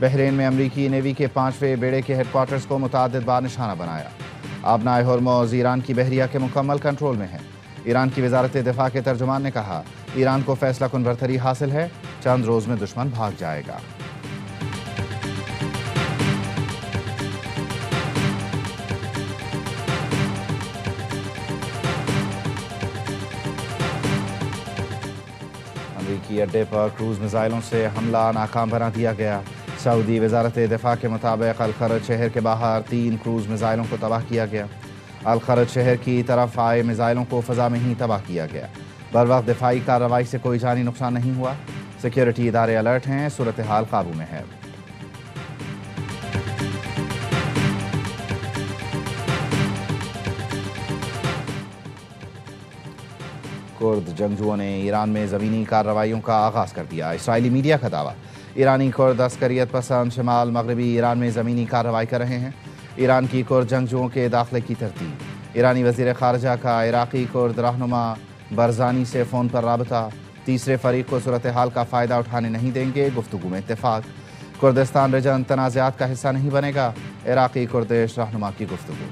بحرین میں امریکی نیوی کے 5ویں بیڑے کے ہیڈ کوارٹرز کو متعدد بار نشانہ بنایا۔ آبنائے ہرمز ایران کی بحریہ کے مکمل کنٹرول میں ہے۔ ایران کی وزارت دفاع کے ترجمان نے کہا، ایران کو فیصلہ کن برتری حاصل ہے، چند روز میں دشمن بھاگ جائے گا۔ امریکی اڈے پر کروز میزائلوں سے حملہ ناکام بنا دیا گیا۔ سعودی وزارت دفاع کے مطابق الخرج شہر کے باہر 3 کروز میزائلوں کو تباہ کیا گیا۔ الخرج شہر کی طرف آئے میزائلوں کو فضا میں ہی تباہ کیا گیا۔ بروقت دفاعی کارروائی سے کوئی جانی نقصان نہیں ہوا۔ سیکیورٹی ادارے الرٹ ہیں، صورتحال قابو میں ہے۔ کرد جنگجوؤں نے ایران میں زمینی کارروائیوں کا آغاز کر دیا۔ اسرائیلی میڈیا کا دعویٰ، ایرانی کرد عسکریت پسند شمال مغربی ایران میں زمینی کارروائی کر رہے ہیں۔ ایران کی کرد جنگجوؤں کے داخلے کی ترتیب، ایرانی وزیر خارجہ کا عراقی کرد رہنما برزانی سے فون پر رابطہ، تیسرے فریق کو صورتحال کا فائدہ اٹھانے نہیں دیں گے، گفتگو میں اتفاق۔ کردستان ریجن تنازعات کا حصہ نہیں بنے گا، عراقی کردش رہنما کی گفتگو۔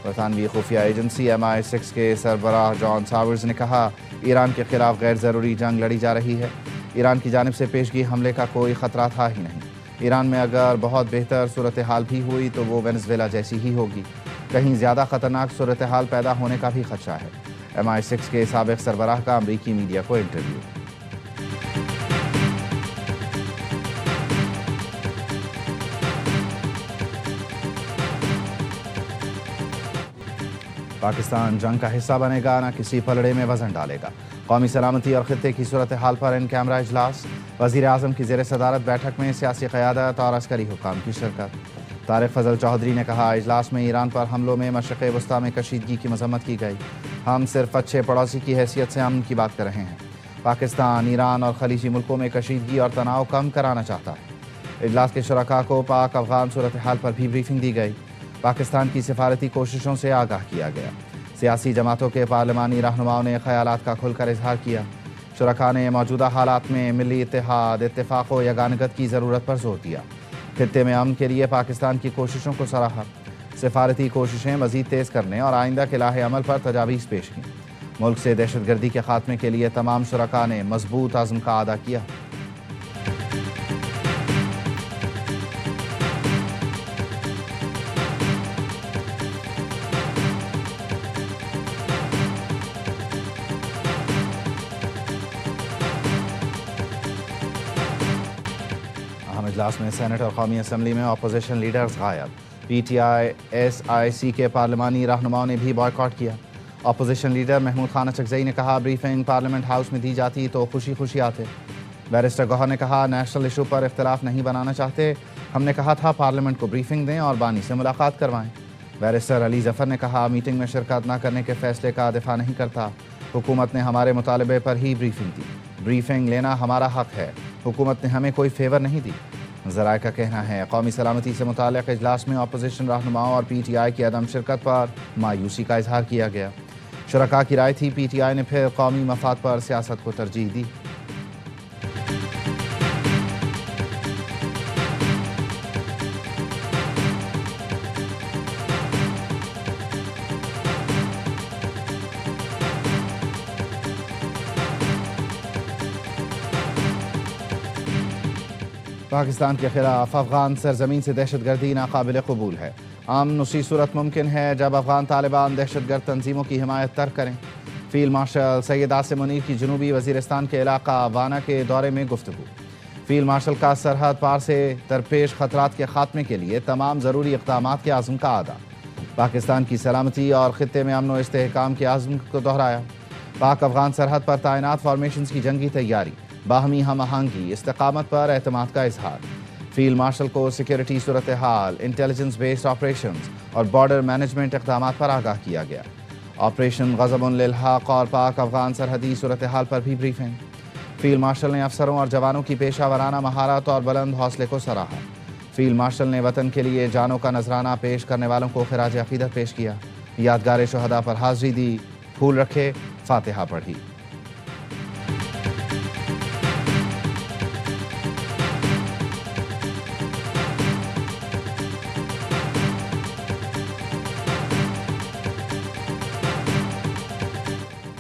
برطانوی خفیہ ایجنسی MI6 کے سربراہ جان ساورز نے کہا، ایران کے خلاف غیر ضروری جنگ لڑی جا رہی ہے۔ ایران کی جانب سے پیشگی حملے کا کوئی خطرہ تھا ہی نہیں۔ ایران میں اگر بہت بہتر صورتحال بھی ہوئی تو وہ وینزویلا جیسی ہی ہوگی۔ کہیں زیادہ خطرناک صورتحال پیدا ہونے کا بھی خدشہ ہے۔ MI6 کے سابق سربراہ کا امریکی میڈیا کو انٹرویو۔ پاکستان جنگ کا حصہ بنے گا، نہ کسی پلڑے میں وزن ڈالے گا۔ قومی سلامتی اور خطے کی صورتحال پر ان کیمرہ اجلاس، وزیر اعظم کی زیر صدارت بیٹھک میں سیاسی قیادت اور عسکری حکام کی شرکت۔ طارق فضل چودھری نے کہا، اجلاس میں ایران پر حملوں میں مشرق وسطیٰ میں کشیدگی کی مذمت کی گئی۔ ہم صرف اچھے پڑوسی کی حیثیت سے امن کی بات کر رہے ہیں۔ پاکستان ایران اور خلیجی ملکوں میں کشیدگی اور تناؤ کم کرانا چاہتا ہے۔ اجلاس کے شرکاء کو پاک افغان صورتحال پر بھی بریفنگ دی گئی۔ پاکستان کی سفارتی کوششوں سے آگاہ کیا گیا۔ سیاسی جماعتوں کے پارلیمانی رہنماؤں نے خیالات کا کھل کر اظہار کیا۔ شرکاء نے موجودہ حالات میں ملی اتحاد، اتفاق و یگانگت کی ضرورت پر زور دیا۔ خطے میں امن کے لیے پاکستان کی کوششوں کو سراہا۔ سفارتی کوششیں مزید تیز کرنے اور آئندہ کے لاہ عمل پر تجاویز پیش کیں۔ ملک سے دہشت گردی کے خاتمے کے لیے تمام شرکاء نے مضبوط عزم کا اعادہ کیا۔ اجلاس میں سینٹ اور قومی اسمبلی میں اپوزیشن لیڈرز غائب۔ PTI SIC کے پارلیمانی رہنماؤں نے بھی بائیکاٹ کیا۔ اپوزیشن لیڈر محمود خان اچکزئی نے کہا، بریفنگ پارلیمنٹ ہاؤس میں دی جاتی تو خوشی خوشی آتے۔ بیرسٹر گوہر نے کہا، نیشنل ایشو پر اختلاف نہیں بنانا چاہتے، ہم نے کہا تھا پارلیمنٹ کو بریفنگ دیں اور بانی سے ملاقات کروائیں۔ بیرسٹر علی ظفر نے کہا، میٹنگ میں شرکت نہ کرنے کے فیصلے کا دفاع نہیں کرتا، حکومت نے ہمارے مطالبے پر ہی بریفنگ دی، بریفنگ لینا ہمارا حق ہے، حکومت نے ہمیں کوئی فیور نہیں دی۔ ذرائع کا کہنا ہے، قومی سلامتی سے متعلق اجلاس میں اپوزیشن رہنماؤں اور PTI کی عدم شرکت پر مایوسی کا اظہار کیا گیا۔ شرکاء کی رائے تھی، PTI نے پھر قومی مفاد پر سیاست کو ترجیح دی۔ پاکستان کے خلاف افغان سرزمین سے دہشت گردی ناقابل قبول ہے۔ امن اسی صورت ممکن ہے جب افغان طالبان دہشت گرد تنظیموں کی حمایت ترک کریں۔ فیلڈ مارشل سید عاصم منیر کی جنوبی وزیرستان کے علاقہ وانا کے دورے میں گفتگو۔ فیلڈ مارشل کا سرحد پار سے درپیش خطرات کے خاتمے کے لیے تمام ضروری اقدامات کے عزم کا اعادہ۔ پاکستان کی سلامتی اور خطے میں امن و استحکام کے عزم کو دہرایا۔ پاک افغان سرحد پر تعینات فارمیشنز کی جنگی تیاری، باہمی ہم آہنگی، استقامت پر اعتماد کا اظہار۔ فیلڈ مارشل کو سیکیورٹی صورتحال، انٹیلیجنس بیسڈ آپریشنز اور بارڈر مینجمنٹ اقدامات پر آگاہ کیا گیا۔ آپریشن غضب للحق اور پاک افغان سرحدی صورتحال پر بھی بریفنگ۔ فیلڈ مارشل نے افسروں اور جوانوں کی پیشہ ورانہ مہارت اور بلند حوصلے کو سراہا۔ فیلڈ مارشل نے وطن کے لیے جانوں کا نذرانہ پیش کرنے والوں کو خراج عقیدت پیش کیا، یادگار شہداء پر حاضری دی، پھول رکھے، فاتحہ پڑھی۔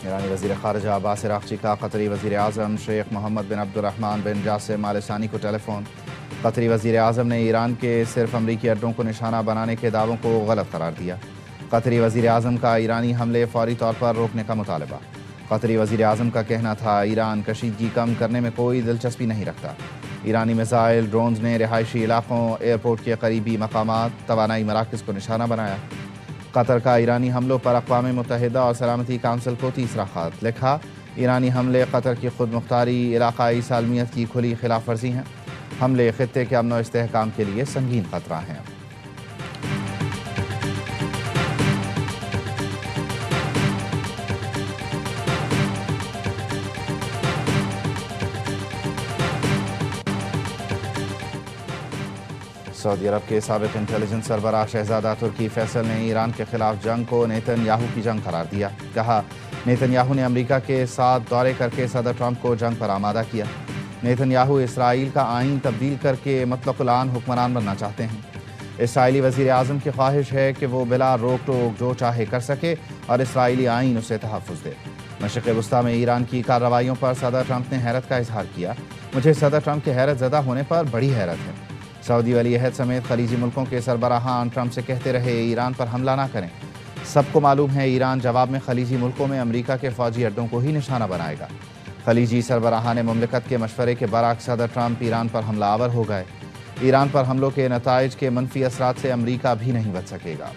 ایرانی وزیر خارجہ عباس عراقچی کا قطری وزیر اعظم شیخ محمد بن عبد الرحمن بن جاسم آل ثانی کو ٹیلی فون۔ قطری وزیر اعظم نے ایران کے صرف امریکی اڈوں کو نشانہ بنانے کے دعووں کو غلط قرار دیا۔ قطری وزیر اعظم کا ایرانی حملے فوری طور پر روکنے کا مطالبہ۔ قطری وزیر اعظم کا کہنا تھا ایران کشیدگی کم کرنے میں کوئی دلچسپی نہیں رکھتا۔ ایرانی میزائل ڈرونز نے رہائشی علاقوں، ایئرپورٹ کے قریبی مقامات، توانائی مراکز کو نشانہ بنایا۔ قطر کا ایرانی حملوں پر اقوام متحدہ اور سلامتی کونسل کو تیسرا خط لکھا۔ ایرانی حملے قطر کی خود مختاری، علاقائی سالمیت کی کھلی خلاف ورزی ہیں۔ حملے خطے کے امن و استحکام کے لیے سنگین خطرہ ہیں۔ سعودی عرب کے سابق انٹیلیجنس سربراہ شہزادہ ترکی فیصل نے ایران کے خلاف جنگ کو نیتن یاہو کی جنگ قرار دیا۔ کہا نیتن یاہو نے امریکہ کے ساتھ دورے کر کے صدر ٹرمپ کو جنگ پر آمادہ کیا۔ نیتن یاہو اسرائیل کا آئین تبدیل کر کے مطلق العان حکمران بننا چاہتے ہیں۔ اسرائیلی وزیر اعظم کی خواہش ہے کہ وہ بلا روک ٹوک جو چاہے کر سکے اور اسرائیلی آئین اسے تحفظ دے۔ مشرق وسطیٰ میں ایران کی کارروائیوں پر صدر ٹرمپ نے حیرت کا اظہار کیا۔ مجھے صدر ٹرمپ کے حیرت زدہ ہونے پر بڑی حیرت ہے۔ سعودی ولی عہد سمیت خلیجی ملکوں کے سربراہان ٹرمپ سے کہتے رہے ایران پر حملہ نہ کریں۔ سب کو معلوم ہے ایران جواب میں خلیجی ملکوں میں امریکہ کے فوجی اڈوں کو ہی نشانہ بنائے گا۔ خلیجی سربراہان مملکت کے مشورے کے برعکس صدر ٹرمپ ایران پر حملہ آور ہو گئے۔ ایران پر حملوں کے نتائج کے منفی اثرات سے امریکہ بھی نہیں بچ سکے گا۔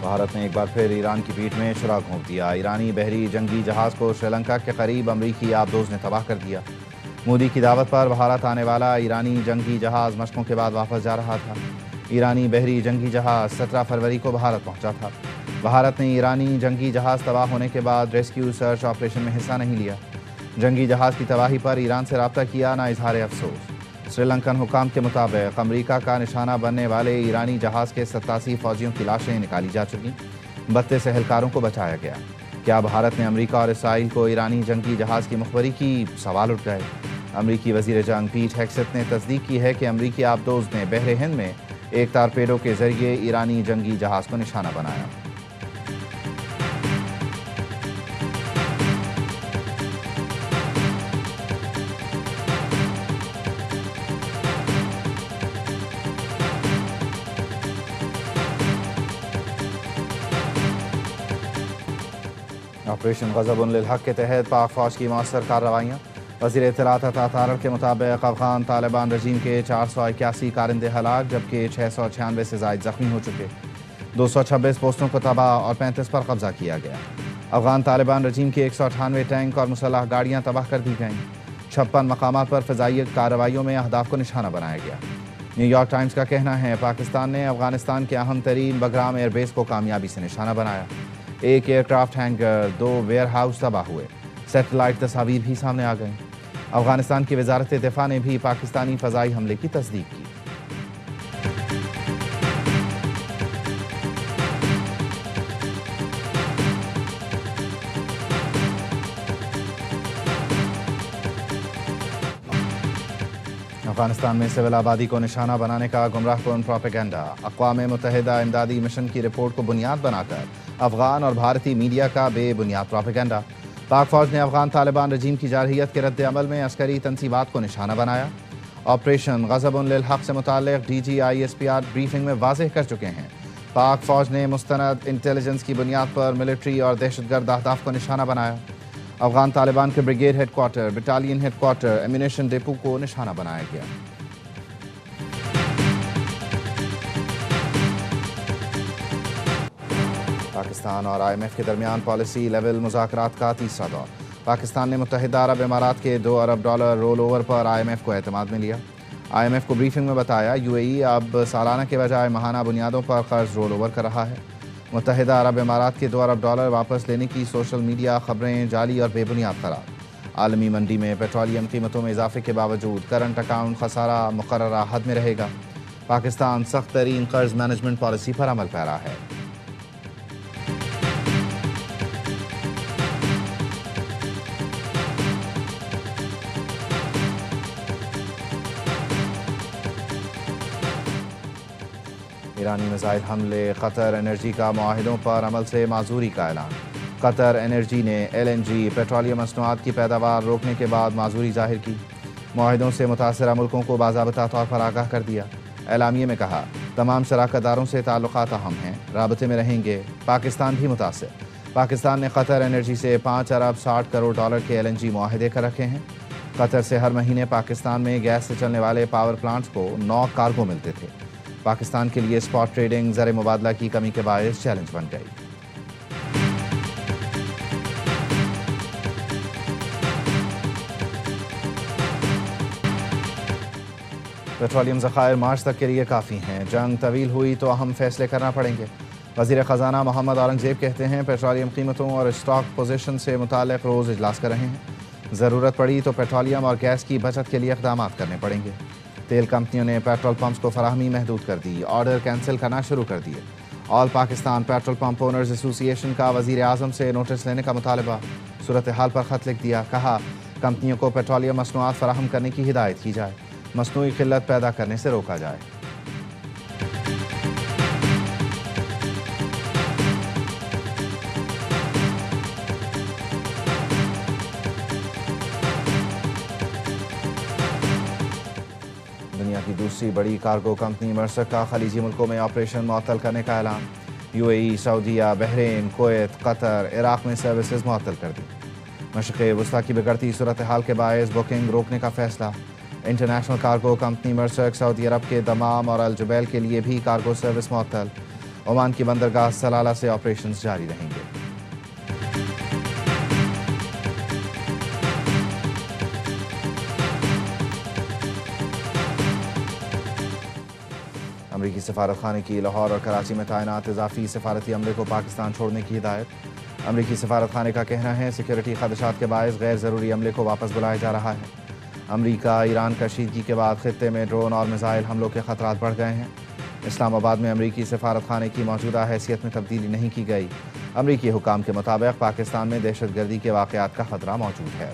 بھارت نے ایک بار پھر ایران کی پیٹھ میں چھرا گھونپ دیا۔ ایرانی بحری جنگی جہاز کو سری لنکا کے قریب امریکی آبدوز نے تباہ کر دیا۔ مودی کی دعوت پر بھارت آنے والا ایرانی جنگی جہاز مشقوں کے بعد واپس جا رہا تھا۔ ایرانی بحری جنگی جہاز 17 فروری کو بھارت پہنچا تھا۔ بھارت نے ایرانی جنگی جہاز تباہ ہونے کے بعد ریسکیو سرچ آپریشن میں حصہ نہیں لیا۔ جنگی جہاز کی تباہی پر ایران سے رابطہ کیا نہ اظہار افسوس۔ سری لنکن حکام کے مطابق امریکہ کا نشانہ بننے والے ایرانی جہاز کے 87 فوجیوں کی لاشیں نکالی جا چکی، 32 اہلکاروں کو بچایا گیا۔ کیا بھارت نے امریکہ اور اسرائیل کو ایرانی جنگی جہاز کی مخبری کی؟ سوال اٹھ گئے۔ امریکی وزیر جنگ پیٹ ہیگسیت نے تصدیق کی ہے کہ امریکی آبدوز نے بحر ہند میں ایک ٹارپیڈو کے ذریعے ایرانی جنگی جہاز کو نشانہ بنایا۔ آپریشن غضب للحق کے تحت پاک فوج کی مؤثر کارروائیاں۔ وزیر اطلاعات عطا تارڑ کے مطابق افغان طالبان رجیم کے 481 کارندے ہلاک جبکہ 696 سے زائد زخمی ہو چکے۔ 226 پوسٹوں کو تباہ اور 35 پر قبضہ کیا گیا۔ افغان طالبان رجیم کے 198 ٹینک اور مسلح گاڑیاں تباہ کر دی گئیں۔ 56 مقامات پر فضائی کارروائیوں میں اہداف کو نشانہ بنایا گیا۔ نیو یارک ٹائمز کا کہنا ہے پاکستان نے افغانستان کے اہم ترین بگرام ایئر بیس کو کامیابی سے نشانہ بنایا۔ ایک aircraft hangar, 2 warehouse تباہ ہوئے۔ سیٹلائٹ تصاویر بھی سامنے آ گئیں۔ افغانستان کی وزارت دفاع نے بھی پاکستانی فضائی حملے کی تصدیق کی۔ افغانستان میں سول آبادی کو نشانہ بنانے کا گمراہ کن پروپیگنڈا۔ اقوام متحدہ امدادی مشن کی رپورٹ کو بنیاد بنا کر افغان اور بھارتی میڈیا کا بے بنیاد پروپیگنڈا۔ پاک فوج نے افغان طالبان رجیم کی جارحیت کے رد عمل میں عسکری تنصیبات کو نشانہ بنایا۔ آپریشن غضب للحق سے متعلق D G I S P R briefing میں واضح کر چکے ہیں۔ پاک فوج نے مستند انٹیلیجنس کی بنیاد پر ملٹری اور دہشت گرد اہداف کو نشانہ بنایا۔ افغان طالبان کے brigade headquarter, battalion headquarter, ammunition depot کو نشانہ بنایا گیا۔ پاکستان اور آئی ایم ایف کے درمیان پالیسی لیول مذاکرات کا تیسرا دور۔ پاکستان نے متحدہ عرب امارات کے $2 ارب رول اوور پر آئی ایم ایف کو اعتماد میں لیا۔ IMF کو بریفنگ میں بتایا UAE اب سالانہ کے بجائے ماہانہ بنیادوں پر قرض رول اوور کر رہا ہے۔ متحدہ عرب امارات کے 2 ارب ڈالر واپس لینے کی سوشل میڈیا خبریں جعلی اور بے بنیاد قرار۔ عالمی منڈی میں پیٹرولیم قیمتوں میں اضافے کے باوجود کرنٹ اکاؤنٹ خسارہ مقررہ حد میں رہے گا۔ پاکستان سخت ترین قرض مینجمنٹ پالیسی پر عمل پیرا ہے۔ ایرانی میزائل حملے، قطر انرجی کا معاہدوں پر عمل سے معذوری کا اعلان۔ قطر انرجی نے LNG پیٹرولیم مصنوعات کی پیداوار روکنے کے بعد معذوری ظاہر کی۔ معاہدوں سے متاثرہ ملکوں کو باضابطہ طور پر آگاہ کر دیا۔ اعلامیے میں کہا تمام شراکت داروں سے تعلقات اہم ہیں، رابطے میں رہیں گے۔ پاکستان بھی متاثر۔ پاکستان نے قطر انرجی سے 5 ارب 60 کروڑ ڈالر کے LNG معاہدے کر رکھے ہیں۔ قطر سے ہر مہینے پاکستان میں گیس سے چلنے والے پاور پلانٹس کو 9 کارگو ملتے تھے۔ پاکستان کے لیے اسپاٹ ٹریڈنگ زر مبادلہ کی کمی کے باعث چیلنج بن گئی۔ پیٹرولیم ذخائر مارچ تک کے لیے کافی ہیں، جنگ طویل ہوئی تو اہم فیصلے کرنا پڑیں گے۔ وزیر خزانہ محمد اورنگزیب کہتے ہیں پیٹرولیم قیمتوں اور اسٹاک پوزیشن سے متعلق روز اجلاس کر رہے ہیں۔ ضرورت پڑی تو پیٹرولیم اور گیس کی بچت کے لیے اقدامات کرنے پڑیں گے۔ تیل کمپنیوں نے پیٹرول پمپس کو فراہمی محدود کر دی، آرڈر کینسل کرنا شروع کر دیے۔ آل پاکستان پیٹرول پمپ اونرز ایسوسی ایشن کا وزیر اعظم سے نوٹس لینے کا مطالبہ۔ صورتحال پر خط لکھ دیا، کہا کمپنیوں کو پیٹرولیم مصنوعات فراہم کرنے کی ہدایت کی جائے، مصنوعی قلت پیدا کرنے سے روکا جائے۔ دنیا کی دوسری بڑی کارگو کمپنی مرسک کا خلیجی ملکوں میں آپریشن معطل کرنے کا اعلان۔ UAE، سعودیہ، بحرین، کویت، قطر، عراق میں سروسز معطل کر دی۔ مشرق وسطیٰ کی بگڑتی صورتحال کے باعث بکنگ روکنے کا فیصلہ۔ انٹرنیشنل کارگو کمپنی مرسک سعودی عرب کے دمام اور الجبیل کے لیے بھی کارگو سروس معطل۔ عمان کی بندرگاہ سلالہ سے آپریشنز جاری رہیں گے۔ امریکی سفارت خانے کی لاہور اور کراچی میں تعینات اضافی سفارتی عملے کو پاکستان چھوڑنے کی ہدایت۔ امریکی سفارت خانے کا کہنا ہے سیکیورٹی خدشات کے باعث غیر ضروری عملے کو واپس بلایا جا رہا ہے۔ امریکہ ایران کشیدگی کے بعد خطے میں ڈرون اور میزائل حملوں کے خطرات بڑھ گئے ہیں۔ اسلام آباد میں امریکی سفارت خانے کی موجودہ حیثیت میں تبدیلی نہیں کی گئی۔ امریکی حکام کے مطابق پاکستان میں دہشت گردی کے واقعات کا خطرہ موجود ہے۔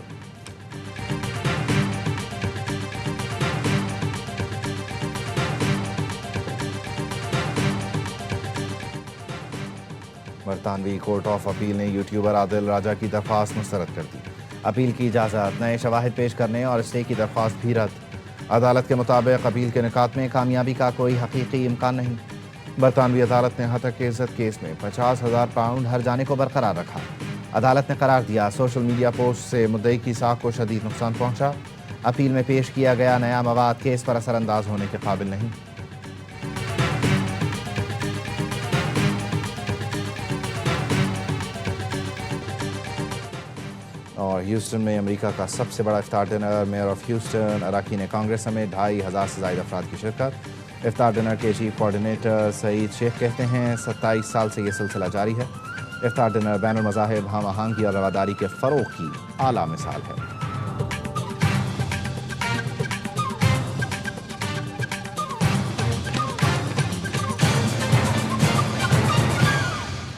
برطانوی کورٹ آف اپیل نے یوٹیوبر عادل راجہ کی درخواست مسترد کر دی۔ اپیل کی اجازت، نئے شواہد پیش کرنے اور اسٹے کی درخواست بھی رد۔ عدالت کے مطابق اپیل کے نکات میں کامیابی کا کوئی حقیقی امکان نہیں۔ برطانوی عدالت نے ہتک عزت کیس میں 50,000 پاؤنڈ ہر جانے کو برقرار رکھا۔ عدالت نے قرار دیا سوشل میڈیا پوسٹ سے مدعی کی ساکھ کو شدید نقصان پہنچا۔ اپیل میں پیش کیا گیا نیا مواد کیس پر اثر انداز ہونے کے قابل نہیں۔ اور ہیوسٹن میں امریکہ کا سب سے بڑا افطار ڈنر، میئر آف ہیوسٹن، اراکین کانگریس سمیت 2,500 سے زائد افراد کی شرکت۔ افطار ڈنر کے چیف کوارڈینیٹر سعید شیخ کہتے ہیں 27 سال سے یہ سلسلہ جاری ہے۔ افطار ڈنر بین المذاہب ہم آہنگی اور رواداری کے فروغ کی اعلیٰ مثال ہے۔